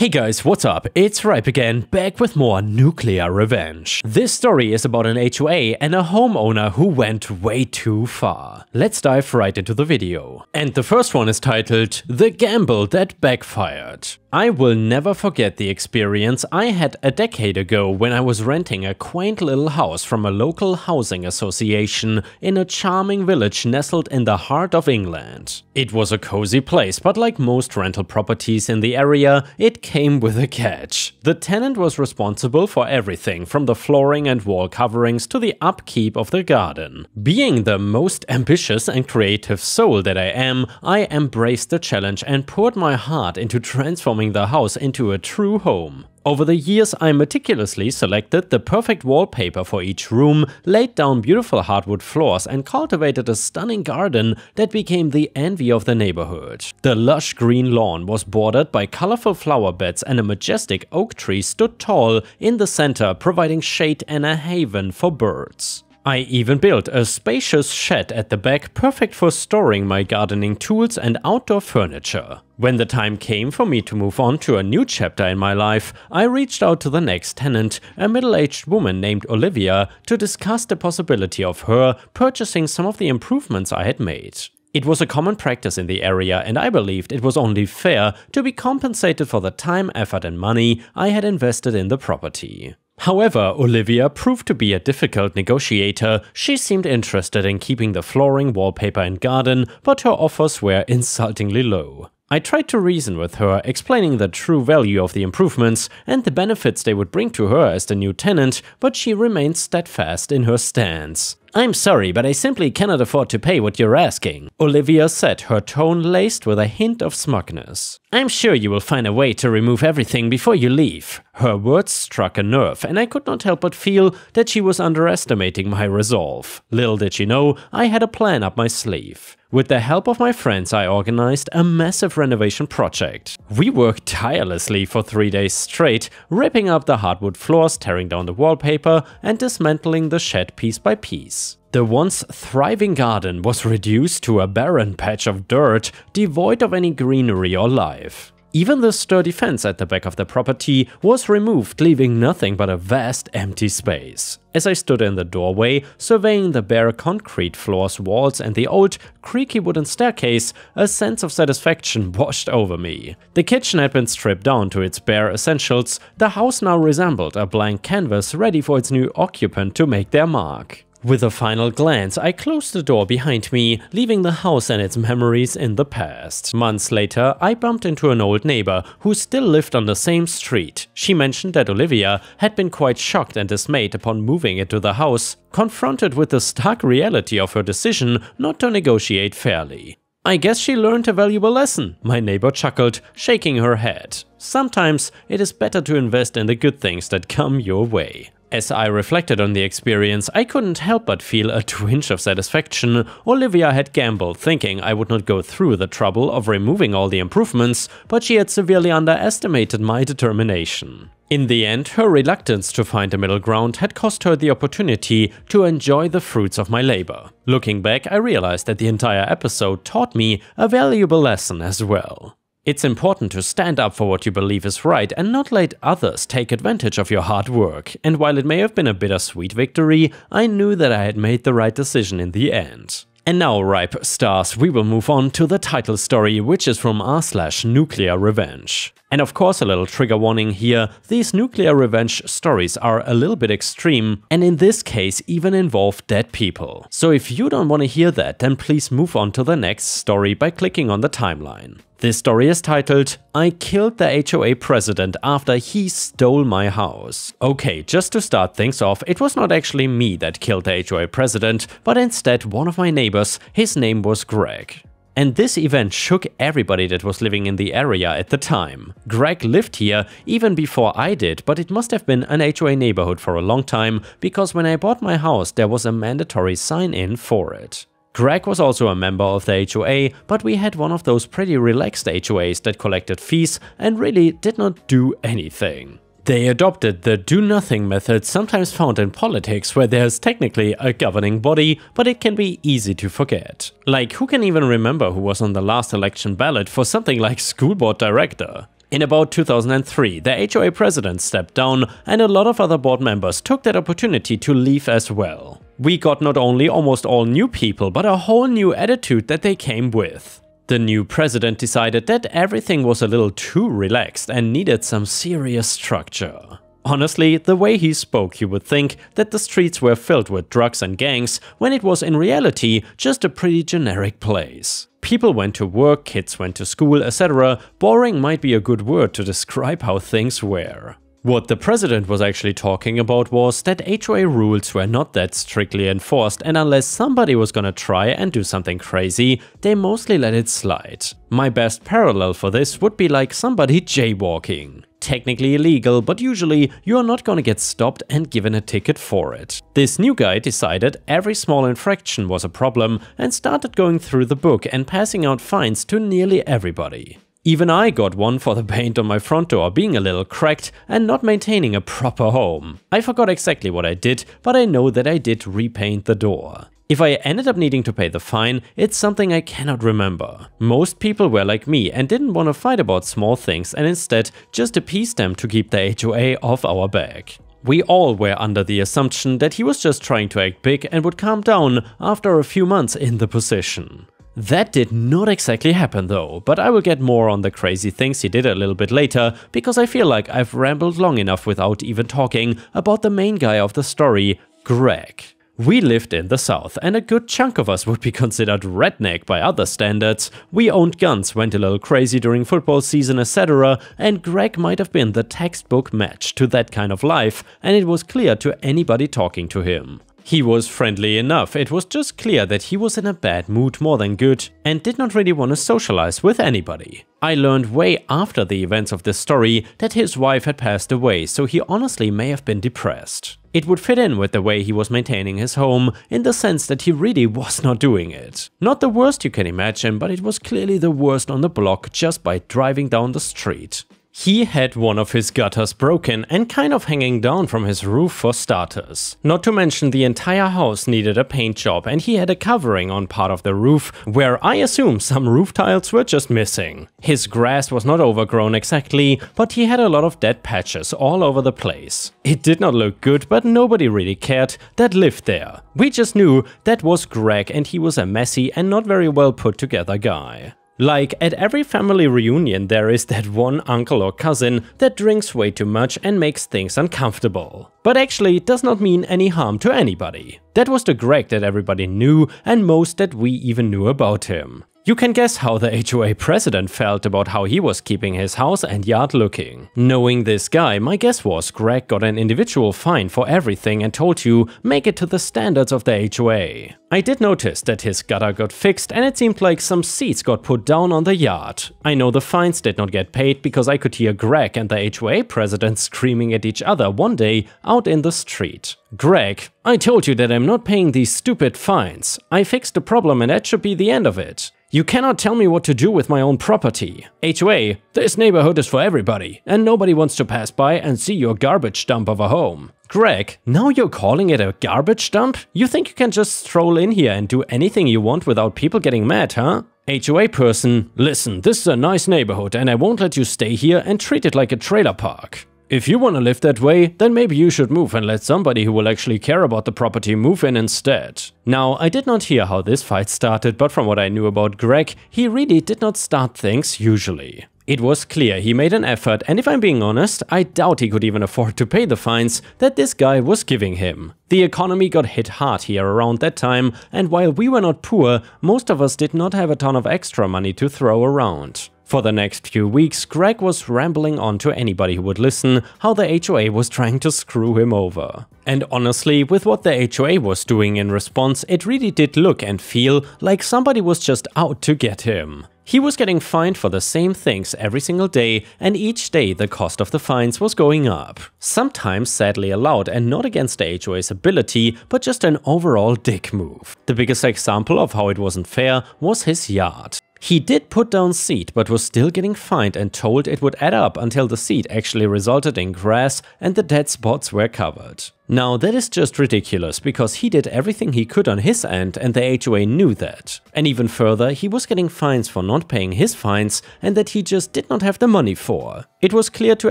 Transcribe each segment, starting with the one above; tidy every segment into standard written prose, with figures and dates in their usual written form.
Hey guys, what's up? It's Ripe again, back with more Nuclearrevenge. This story is about an HOA and a homeowner who went way too far. Let's dive right into the video. And the first one is titled, The Gamble That Backfired. I will never forget the experience I had a decade ago when I was renting a quaint little house from a local housing association in a charming village nestled in the heart of England. It was a cozy place, but like most rental properties in the area, it came with a catch. The tenant was responsible for everything from the flooring and wall coverings to the upkeep of the garden. Being the most ambitious and creative soul that I am, I embraced the challenge and poured my heart into transforming the house into a true home. Over the years, I meticulously selected the perfect wallpaper for each room, laid down beautiful hardwood floors, and cultivated a stunning garden that became the envy of the neighborhood. The lush green lawn was bordered by colorful flower beds, and a majestic oak tree stood tall in the center, providing shade and a haven for birds. I even built a spacious shed at the back, perfect for storing my gardening tools and outdoor furniture. When the time came for me to move on to a new chapter in my life, I reached out to the next tenant, a middle-aged woman named Olivia, to discuss the possibility of her purchasing some of the improvements I had made. It was a common practice in the area, and I believed it was only fair to be compensated for the time, effort and money I had invested in the property. However, Olivia proved to be a difficult negotiator. She seemed interested in keeping the flooring, wallpaper and garden, but her offers were insultingly low. I tried to reason with her, explaining the true value of the improvements and the benefits they would bring to her as the new tenant, but she remained steadfast in her stance. "I'm sorry, but I simply cannot afford to pay what you're asking," Olivia said, her tone laced with a hint of smugness. "I'm sure you will find a way to remove everything before you leave." Her words struck a nerve, and I could not help but feel that she was underestimating my resolve. Little did she know, I had a plan up my sleeve. With the help of my friends, I organized a massive renovation project. We worked tirelessly for 3 days straight, ripping up the hardwood floors, tearing down the wallpaper, and dismantling the shed piece by piece. The once thriving garden was reduced to a barren patch of dirt, devoid of any greenery or life. Even the sturdy fence at the back of the property was removed, leaving nothing but a vast empty space. As I stood in the doorway, surveying the bare concrete floors, walls and the old, creaky wooden staircase, a sense of satisfaction washed over me. The kitchen had been stripped down to its bare essentials. The house now resembled a blank canvas ready for its new occupant to make their mark. With a final glance, I closed the door behind me, leaving the house and its memories in the past. Months later, I bumped into an old neighbor who still lived on the same street. She mentioned that Olivia had been quite shocked and dismayed upon moving into the house, confronted with the stark reality of her decision not to negotiate fairly. "I guess she learned a valuable lesson," my neighbor chuckled, shaking her head. "Sometimes it is better to invest in the good things that come your way." As I reflected on the experience, I couldn't help but feel a twinge of satisfaction. Olivia had gambled, thinking I would not go through the trouble of removing all the improvements, but she had severely underestimated my determination. In the end, her reluctance to find a middle ground had cost her the opportunity to enjoy the fruits of my labor. Looking back, I realized that the entire episode taught me a valuable lesson as well. It's important to stand up for what you believe is right and not let others take advantage of your hard work. And while it may have been a bittersweet victory, I knew that I had made the right decision in the end. And now, Ripe Stars, we will move on to the title story, which is from r/Nuclearrevenge. And of course, a little trigger warning here, these Nuclearrevenge stories are a little bit extreme, and in this case even involve dead people. So if you don't want to hear that, then please move on to the next story by clicking on the timeline. This story is titled, I Killed the HOA President After He Stole My House. Okay, just to start things off, it was not actually me that killed the HOA President, but instead one of my neighbors. His name was Greg. And this event shook everybody that was living in the area at the time. Greg lived here even before I did, but it must have been an HOA neighborhood for a long time, because when I bought my house there was a mandatory sign-in for it. Greg was also a member of the HOA, but we had one of those pretty relaxed HOAs that collected fees and really did not do anything. They adopted the do-nothing method sometimes found in politics, where there's technically a governing body, but it can be easy to forget. Like, who can even remember who was on the last election ballot for something like school board director? In about 2003, the HOA president stepped down and a lot of other board members took that opportunity to leave as well. We got not only almost all new people, but a whole new attitude that they came with. The new president decided that everything was a little too relaxed and needed some serious structure. Honestly, the way he spoke, you would think that the streets were filled with drugs and gangs, when it was in reality just a pretty generic place. People went to work, kids went to school, etc. Boring might be a good word to describe how things were. What the president was actually talking about was that HOA rules were not that strictly enforced, and unless somebody was gonna try and do something crazy, they mostly let it slide. My best parallel for this would be like somebody jaywalking. Technically illegal, but usually you are not gonna get stopped and given a ticket for it. This new guy decided every small infraction was a problem and started going through the book and passing out fines to nearly everybody. Even I got one for the paint on my front door being a little cracked and not maintaining a proper home. I forgot exactly what I did, but I know that I did repaint the door. If I ended up needing to pay the fine, it's something I cannot remember. Most people were like me and didn't want to fight about small things and instead just appeased them to keep the HOA off our back. We all were under the assumption that he was just trying to act big and would calm down after a few months in the position. That did not exactly happen though, but I will get more on the crazy things he did a little bit later, because I feel like I've rambled long enough without even talking about the main guy of the story, Greg. We lived in the South, and a good chunk of us would be considered redneck by other standards. We owned guns, went a little crazy during football season, etc. And Greg might have been the textbook match to that kind of life, and it was clear to anybody talking to him. He was friendly enough, it was just clear that he was in a bad mood more than good and did not really want to socialize with anybody. I learned way after the events of this story that his wife had passed away, so he honestly may have been depressed. It would fit in with the way he was maintaining his home, in the sense that he really was not doing it. Not the worst you can imagine, but it was clearly the worst on the block just by driving down the street. He had one of his gutters broken and kind of hanging down from his roof for starters. Not to mention the entire house needed a paint job and he had a covering on part of the roof where I assume some roof tiles were just missing. His grass was not overgrown exactly, but he had a lot of dead patches all over the place. It did not look good, but nobody really cared that lived there. We just knew that was Greg and he was a messy and not very well put together guy. Like, at every family reunion there is that one uncle or cousin that drinks way too much and makes things uncomfortable. But actually does not mean any harm to anybody. That was the Greg that everybody knew and most that we even knew about him. You can guess how the HOA president felt about how he was keeping his house and yard looking. Knowing this guy, my guess was Greg got an individual fine for everything and told you, make it to the standards of the HOA. I did notice that his gutter got fixed and it seemed like some seats got put down on the yard. I know the fines did not get paid because I could hear Greg and the HOA president screaming at each other one day out in the street. Greg, I told you that I'm not paying these stupid fines. I fixed the problem and that should be the end of it. You cannot tell me what to do with my own property. HOA, this neighborhood is for everybody, and nobody wants to pass by and see your garbage dump of a home. Greg, now you're calling it a garbage dump? You think you can just stroll in here and do anything you want without people getting mad, huh? HOA person, listen, this is a nice neighborhood and I won't let you stay here and treat it like a trailer park. If you want to live that way, then maybe you should move and let somebody who will actually care about the property move in instead. Now, I did not hear how this fight started, but from what I knew about Greg, he really did not start things usually. It was clear he made an effort, and if I'm being honest, I doubt he could even afford to pay the fines that this guy was giving him. The economy got hit hard here around that time, and while we were not poor, most of us did not have a ton of extra money to throw around. For the next few weeks, Greg was rambling on to anybody who would listen how the HOA was trying to screw him over. And honestly, with what the HOA was doing in response, it really did look and feel like somebody was just out to get him. He was getting fined for the same things every single day, and each day the cost of the fines was going up. Sometimes sadly allowed and not against the HOA's ability, but just an overall dick move. The biggest example of how it wasn't fair was his yard. He did put down seed, but was still getting fined and told it would add up until the seed actually resulted in grass and the dead spots were covered. Now that is just ridiculous, because he did everything he could on his end and the HOA knew that. And even further, he was getting fines for not paying his fines and that he just did not have the money for. It was clear to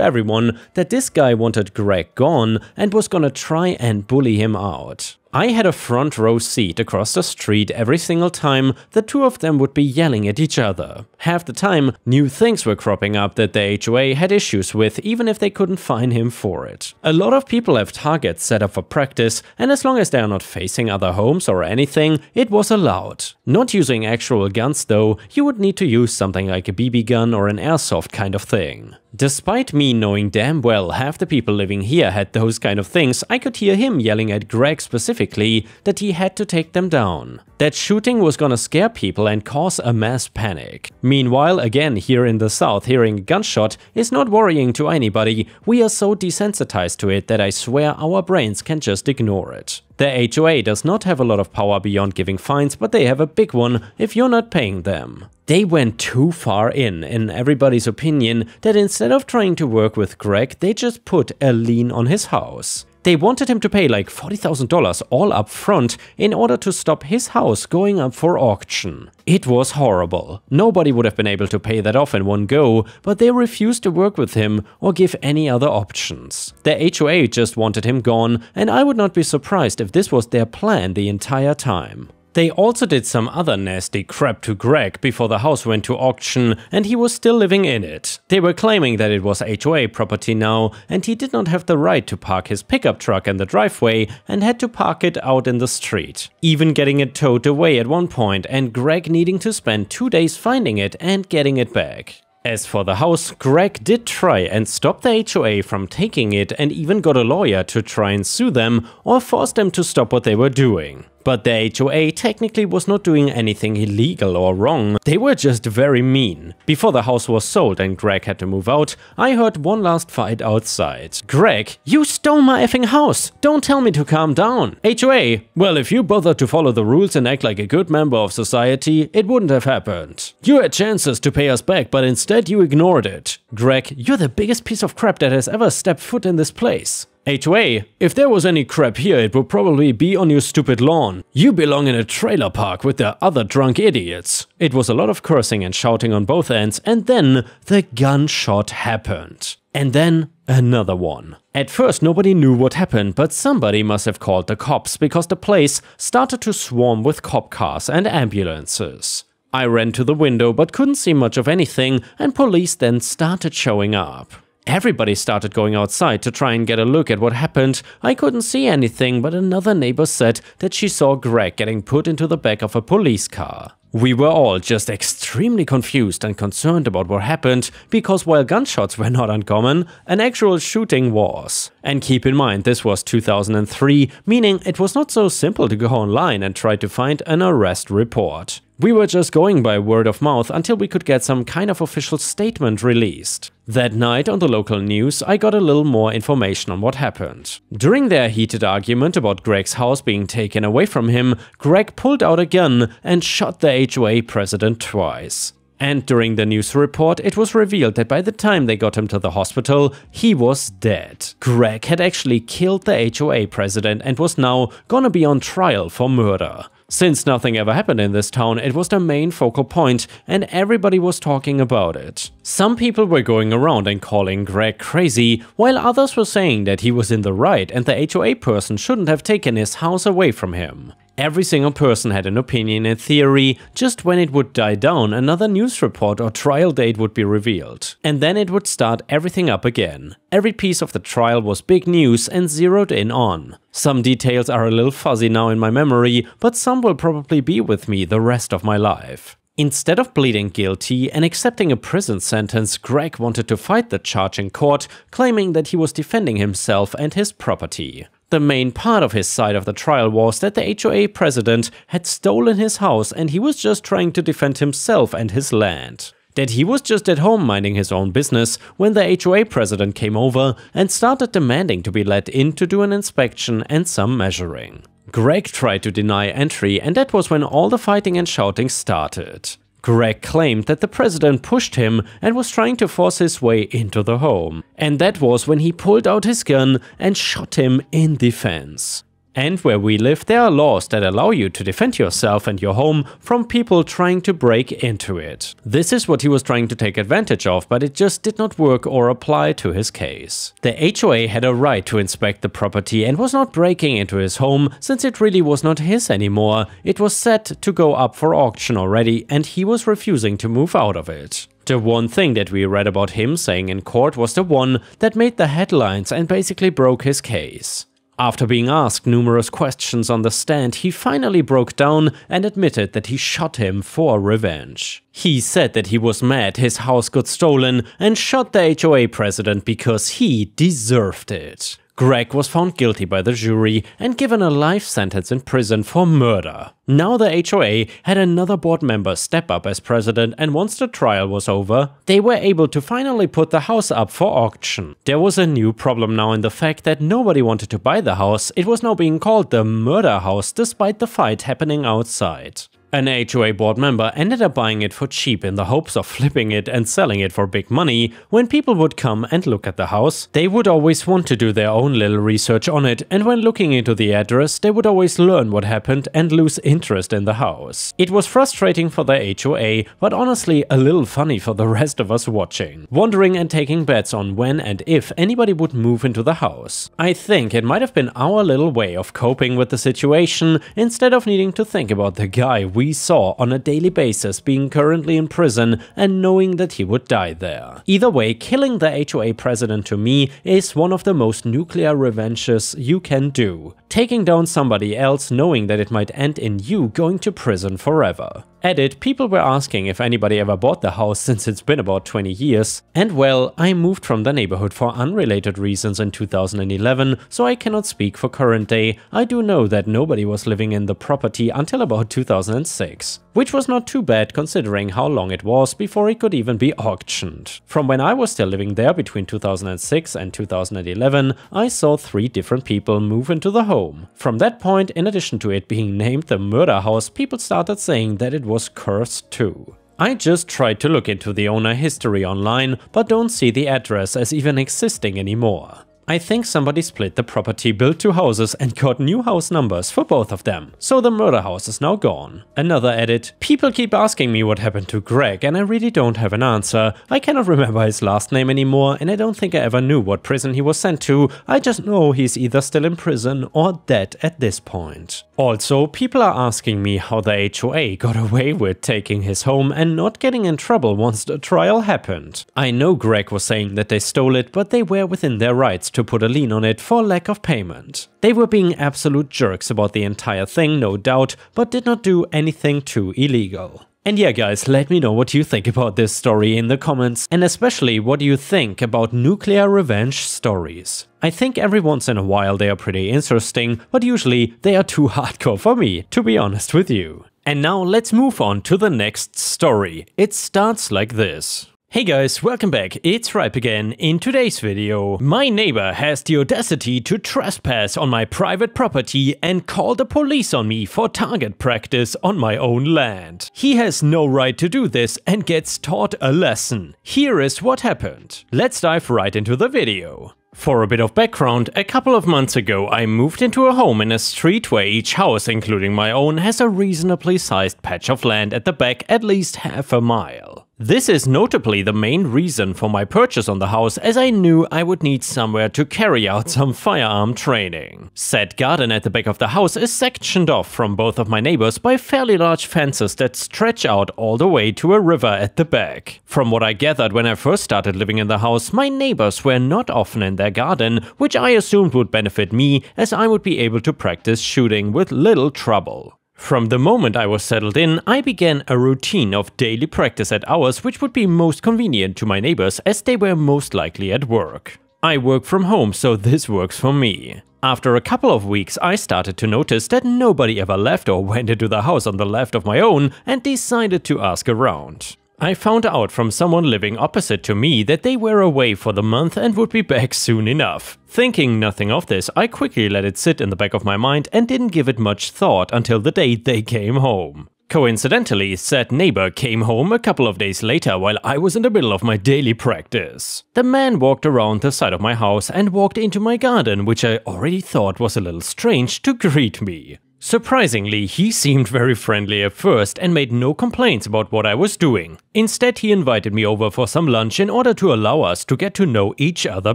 everyone that this guy wanted Greg gone and was gonna try and bully him out. I had a front row seat across the street every single time the two of them would be yelling at each other. Half the time, new things were cropping up that the HOA had issues with, even if they couldn't fine him for it. A lot of people have targets set up for practice, and as long as they are not facing other homes or anything, it was allowed. Not using actual guns though, you would need to use something like a BB gun or an airsoft kind of thing. Despite me knowing damn well half the people living here had those kind of things, I could hear him yelling at Greg specifically that he had to take them down. That shooting was gonna scare people and cause a mass panic. Meanwhile, again here in the south, hearing a gunshot is not worrying to anybody. We are so desensitized to it that I swear our brains can just ignore it. The HOA does not have a lot of power beyond giving fines, but they have a big one if you're not paying them. They went too far in everybody's opinion, that instead of trying to work with Greg, they just put a lien on his house. They wanted him to pay like $40,000 all up front in order to stop his house going up for auction. It was horrible. Nobody would have been able to pay that off in one go, but they refused to work with him or give any other options. The HOA just wanted him gone, and I would not be surprised if this was their plan the entire time. They also did some other nasty crap to Greg before the house went to auction and he was still living in it. They were claiming that it was HOA property now and he did not have the right to park his pickup truck in the driveway and had to park it out in the street. Even getting it towed away at one point and Greg needing to spend 2 days finding it and getting it back. As for the house, Greg did try and stop the HOA from taking it and even got a lawyer to try and sue them or force them to stop what they were doing. But the HOA technically was not doing anything illegal or wrong, they were just very mean. Before the house was sold and Greg had to move out, I heard one last fight outside. Greg, you stole my effing house! Don't tell me to calm down! HOA, well, if you bothered to follow the rules and act like a good member of society, it wouldn't have happened. You had chances to pay us back, but instead you ignored it. Greg, you're the biggest piece of crap that has ever stepped foot in this place. HOA, if there was any crap here, it would probably be on your stupid lawn. You belong in a trailer park with the other drunk idiots. It was a lot of cursing and shouting on both ends, and then the gunshot happened. And then another one. At first nobody knew what happened, but somebody must have called the cops because the place started to swarm with cop cars and ambulances. I ran to the window but couldn't see much of anything, and police then started showing up. Everybody started going outside to try and get a look at what happened. I couldn't see anything, but another neighbor said that she saw Greg getting put into the back of a police car. We were all just extremely confused and concerned about what happened, because while gunshots were not uncommon, an actual shooting was. And keep in mind, this was 2003, meaning it was not so simple to go online and try to find an arrest report. We were just going by word of mouth until we could get some kind of official statement released. That night on the local news, I got a little more information on what happened. During their heated argument about Greg's house being taken away from him, Greg pulled out a gun and shot the HOA president twice. And during the news report, it was revealed that by the time they got him to the hospital, he was dead. Greg had actually killed the HOA president and was now gonna be on trial for murder. Since nothing ever happened in this town, it was the main focal point and everybody was talking about it. Some people were going around and calling Greg crazy, while others were saying that he was in the right and the HOA person shouldn't have taken his house away from him. Every single person had an opinion in theory. Just when it would die down, another news report or trial date would be revealed. And then it would start everything up again. Every piece of the trial was big news and zeroed in on. Some details are a little fuzzy now in my memory, but some will probably be with me the rest of my life. Instead of pleading guilty and accepting a prison sentence, Greg wanted to fight the charge in court, claiming that he was defending himself and his property. The main part of his side of the trial was that the HOA president had stolen his house and he was just trying to defend himself and his land. That he was just at home minding his own business when the HOA president came over and started demanding to be let in to do an inspection and some measuring. Greg tried to deny entry, and that was when all the fighting and shouting started. Greg claimed that the president pushed him and was trying to force his way into the home. And that was when he pulled out his gun and shot him in defense. And where we live, there are laws that allow you to defend yourself and your home from people trying to break into it. This is what he was trying to take advantage of, but it just did not work or apply to his case. The HOA had a right to inspect the property and was not breaking into his home since it really was not his anymore. It was set to go up for auction already and he was refusing to move out of it. The one thing that we read about him saying in court was the one that made the headlines and basically broke his case. After being asked numerous questions on the stand, he finally broke down and admitted that he shot him for revenge. He said that he was mad his house got stolen and shot the HOA president because he deserved it. Greg was found guilty by the jury and given a life sentence in prison for murder. Now the HOA had another board member step up as president, and once the trial was over, they were able to finally put the house up for auction. There was a new problem now in the fact that nobody wanted to buy the house. It was now being called the murder house despite the fight happening outside. An HOA board member ended up buying it for cheap in the hopes of flipping it and selling it for big money. When people would come and look at the house, they would always want to do their own little research on it, and when looking into the address, they would always learn what happened and lose interest in the house. It was frustrating for the HOA, but honestly a little funny for the rest of us watching, wondering and taking bets on when and if anybody would move into the house. I think it might have been our little way of coping with the situation instead of needing to think about the guy we saw on a daily basis being currently in prison and knowing that he would die there. Either way, killing the HOA president to me is one of the most nuclear revenges you can do. Taking down somebody else knowing that it might end in you going to prison forever. Edit, people were asking if anybody ever bought the house since it's been about 20 years. And well, I moved from the neighborhood for unrelated reasons in 2011, so I cannot speak for current day. I do know that nobody was living in the property until about 2006. Which was not too bad considering how long it was before it could even be auctioned. From when I was still living there between 2006 and 2011, I saw 3 different people move into the home. From that point, in addition to it being named the murder house, people started saying that it was cursed too. I just tried to look into the owner history online, but don't see the address as even existing anymore. I think somebody split the property, built 2 houses and got new house numbers for both of them. So the murder house is now gone. Another edit. People keep asking me what happened to Greg and I really don't have an answer. I cannot remember his last name anymore and I don't think I ever knew what prison he was sent to. I just know he's either still in prison or dead at this point. Also, people are asking me how the HOA got away with taking his home and not getting in trouble once the trial happened. I know Greg was saying that they stole it, but they were within their rights to put a lien on it for lack of payment. They were being absolute jerks about the entire thing, no doubt, but did not do anything too illegal. And yeah guys, let me know what you think about this story in the comments, and especially what you think about nuclear revenge stories. I think every once in a while they are pretty interesting, but usually they are too hardcore for me, to be honest with you. And now let's move on to the next story. It starts like this. Hey guys, welcome back, it's Ripe again. In today's video, my neighbor has the audacity to trespass on my private property and call the police on me for target practice on my own land. He has no right to do this and gets taught a lesson. Here is what happened. Let's dive right into the video. For a bit of background, a couple of months ago I moved into a home in a street where each house, including my own, has a reasonably sized patch of land at the back, at least half a mile. This is notably the main reason for my purchase on the house, as I knew I would need somewhere to carry out some firearm training. Said garden at the back of the house is sectioned off from both of my neighbors by fairly large fences that stretch out all the way to a river at the back. From what I gathered when I first started living in the house, my neighbors were not often in their garden, which I assumed would benefit me, as I would be able to practice shooting with little trouble. From the moment I was settled in, I began a routine of daily practice at hours which would be most convenient to my neighbors, as they were most likely at work. I work from home, so this works for me. After a couple of weeks, I started to notice that nobody ever left or went into the house on the left of my own, and decided to ask around. I found out from someone living opposite to me that they were away for the month and would be back soon enough. Thinking nothing of this, I quickly let it sit in the back of my mind and didn't give it much thought until the day they came home. Coincidentally, said neighbor came home a couple of days later while I was in the middle of my daily practice. The man walked around the side of my house and walked into my garden, which I already thought was a little strange, to greet me. Surprisingly, he seemed very friendly at first and made no complaints about what I was doing. Instead, he invited me over for some lunch in order to allow us to get to know each other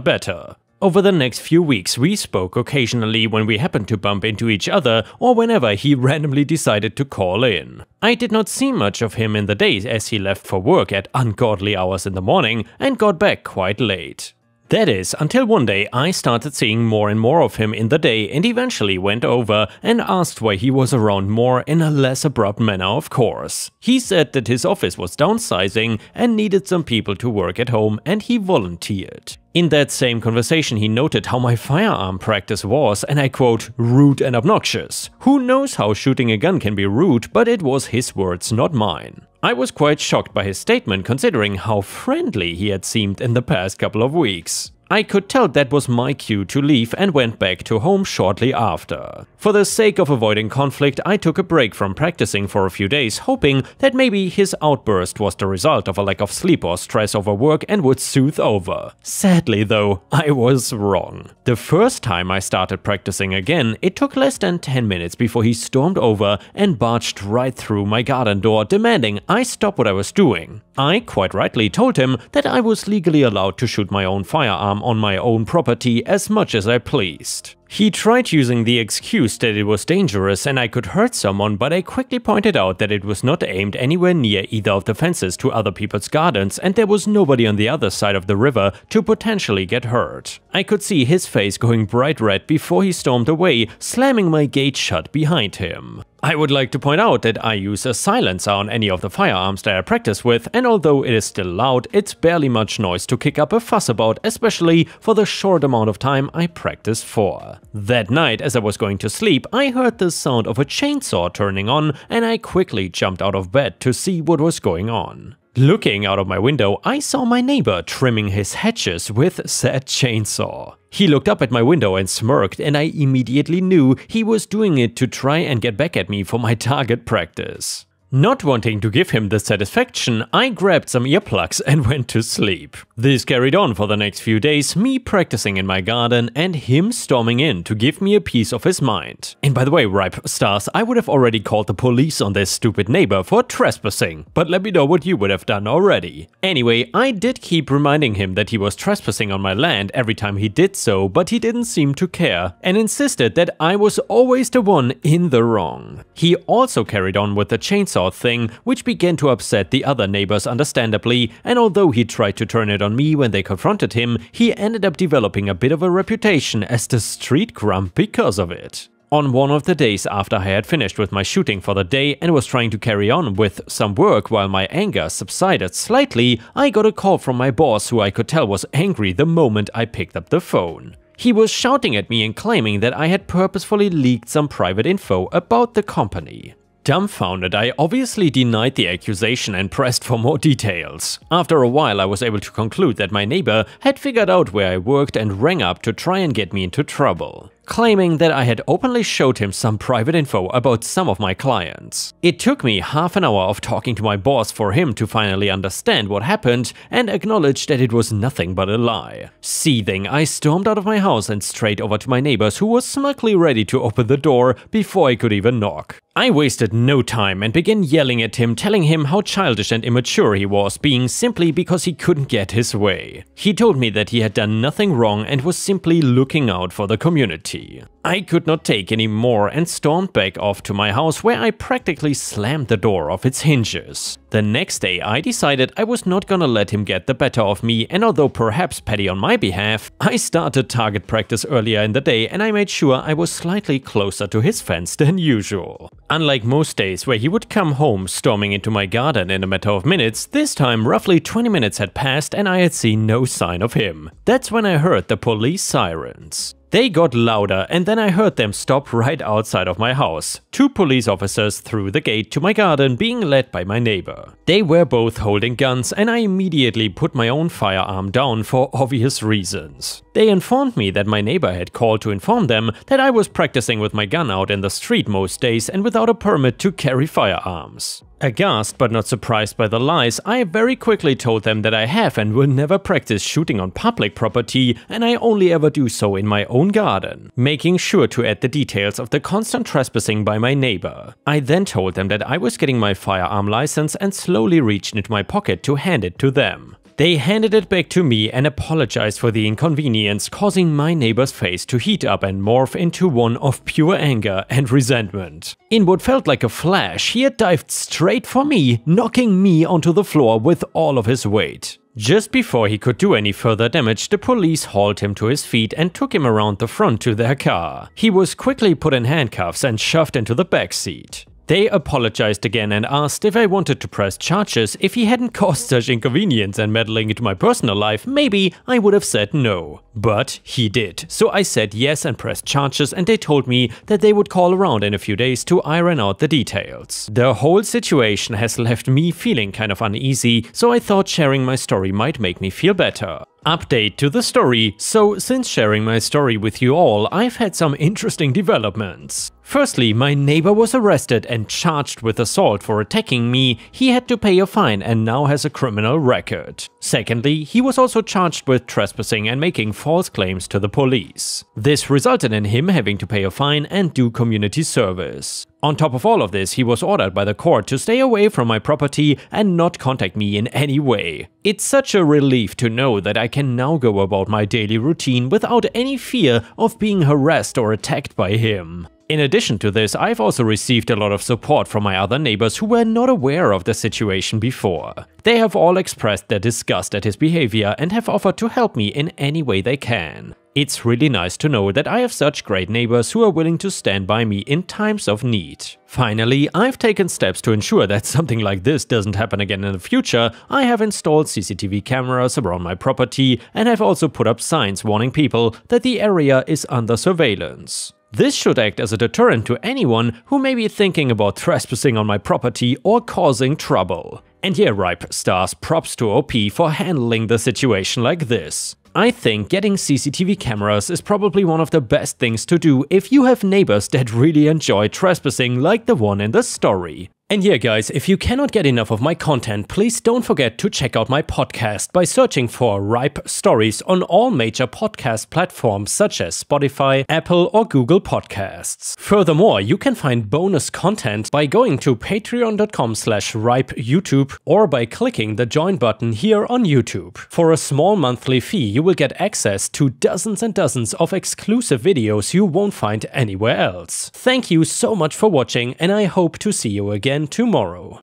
better. Over the next few weeks, we spoke occasionally when we happened to bump into each other or whenever he randomly decided to call in. I did not see much of him in the days as he left for work at ungodly hours in the morning and got back quite late. That is, until one day I started seeing more and more of him in the day and eventually went over and asked why he was around more in a less abrupt manner, of course. He said that his office was downsizing and needed some people to work at home, and he volunteered. In that same conversation, he noted how my firearm practice was, and I quote, rude and obnoxious. Who knows how shooting a gun can be rude, but it was his words, not mine. I was quite shocked by his statement considering how friendly he had seemed in the past couple of weeks. I could tell that was my cue to leave and went back to home shortly after. For the sake of avoiding conflict, I took a break from practicing for a few days, hoping that maybe his outburst was the result of a lack of sleep or stress over work and would soothe over. Sadly though, I was wrong. The first time I started practicing again, it took less than 10 minutes before he stormed over and barged right through my garden door, demanding I stop what I was doing. I quite rightly told him that I was legally allowed to shoot my own firearm on my own property as much as I pleased. He tried using the excuse that it was dangerous and I could hurt someone, but I quickly pointed out that it was not aimed anywhere near either of the fences to other people's gardens and there was nobody on the other side of the river to potentially get hurt. I could see his face going bright red before he stormed away, slamming my gate shut behind him. I would like to point out that I use a silencer on any of the firearms that I practice with, and although it is still loud, it's barely much noise to kick up a fuss about, especially for the short amount of time I practice for. That night, as I was going to sleep, I heard the sound of a chainsaw turning on, and I quickly jumped out of bed to see what was going on. Looking out of my window, I saw my neighbor trimming his hedges with said chainsaw. He looked up at my window and smirked, and I immediately knew he was doing it to try and get back at me for my target practice. Not wanting to give him the satisfaction, I grabbed some earplugs and went to sleep. This carried on for the next few days, me practicing in my garden and him storming in to give me a piece of his mind. And by the way, Ripe Stars, I would have already called the police on this stupid neighbor for trespassing, but let me know what you would have done already. Anyway, I did keep reminding him that he was trespassing on my land every time he did so, but he didn't seem to care and insisted that I was always the one in the wrong. He also carried on with the chainsaw thing, which began to upset the other neighbors understandably, and although he tried to turn it on me when they confronted him, he ended up developing a bit of a reputation as the street grump because of it. On one of the days after I had finished with my shooting for the day and was trying to carry on with some work while my anger subsided slightly, I got a call from my boss who I could tell was angry the moment I picked up the phone. He was shouting at me and claiming that I had purposefully leaked some private info about the company. Dumbfounded, I obviously denied the accusation and pressed for more details. After a while, I was able to conclude that my neighbor had figured out where I worked and rang up to try and get me into trouble, claiming that I had openly showed him some private info about some of my clients. It took me half an hour of talking to my boss for him to finally understand what happened and acknowledge that it was nothing but a lie. Seething, I stormed out of my house and straight over to my neighbors, who was smugly ready to open the door before I could even knock. I wasted no time and began yelling at him, telling him how childish and immature he was being simply because he couldn't get his way. He told me that he had done nothing wrong and was simply looking out for the community. I could not take any more and stormed back off to my house, where I practically slammed the door off its hinges. The next day I decided I was not gonna let him get the better of me, and although perhaps petty on my behalf, I started target practice earlier in the day and I made sure I was slightly closer to his fence than usual. Unlike most days where he would come home storming into my garden in a matter of minutes, this time roughly 20 minutes had passed and I had seen no sign of him. That's when I heard the police sirens. They got louder and then I heard them stop right outside of my house. 2 police officers through the gate to my garden being led by my neighbor. They were both holding guns and I immediately put my own firearm down for obvious reasons. They informed me that my neighbor had called to inform them that I was practicing with my gun out in the street most days and without a permit to carry firearms. Aghast but not surprised by the lies, I very quickly told them that I have and will never practice shooting on public property and I only ever do so in my own garden, making sure to add the details of the constant trespassing by my neighbor. I then told them that I was getting my firearm license and slowly reached into my pocket to hand it to them. They handed it back to me and apologized for the inconvenience, causing my neighbor's face to heat up and morph into one of pure anger and resentment. In what felt like a flash, he had dived straight for me, knocking me onto the floor with all of his weight. Just before he could do any further damage, the police hauled him to his feet and took him around the front to their car. He was quickly put in handcuffs and shoved into the back seat. They apologized again and asked if I wanted to press charges. If he hadn't caused such inconvenience and meddling into my personal life, maybe I would have said no. But he did. So I said yes and pressed charges, and they told me that they would call around in a few days to iron out the details. The whole situation has left me feeling kind of uneasy, so I thought sharing my story might make me feel better. Update to the story. So since sharing my story with you all, I've had some interesting developments. Firstly, my neighbor was arrested and charged with assault for attacking me. He had to pay a fine and now has a criminal record. Secondly, he was also charged with trespassing and making false claims to the police. This resulted in him having to pay a fine and do community service. On top of all of this, he was ordered by the court to stay away from my property and not contact me in any way. It's such a relief to know that I can now go about my daily routine without any fear of being harassed or attacked by him. In addition to this, I've also received a lot of support from my other neighbors who were not aware of the situation before. They have all expressed their disgust at his behavior and have offered to help me in any way they can. It's really nice to know that I have such great neighbors who are willing to stand by me in times of need. Finally, I've taken steps to ensure that something like this doesn't happen again in the future. I have installed CCTV cameras around my property and have also put up signs warning people that the area is under surveillance. This should act as a deterrent to anyone who may be thinking about trespassing on my property or causing trouble. And yeah, Ripe Stars, props to OP for handling the situation like this. I think getting CCTV cameras is probably one of the best things to do if you have neighbors that really enjoy trespassing like the one in the story. And yeah guys, if you cannot get enough of my content, please don't forget to check out my podcast by searching for Ripe Stories on all major podcast platforms such as Spotify, Apple or Google Podcasts. Furthermore, you can find bonus content by going to patreon.com/ripeyoutube or by clicking the join button here on YouTube. For a small monthly fee, you will get access to dozens and dozens of exclusive videos you won't find anywhere else. Thank you so much for watching and I hope to see you again tomorrow.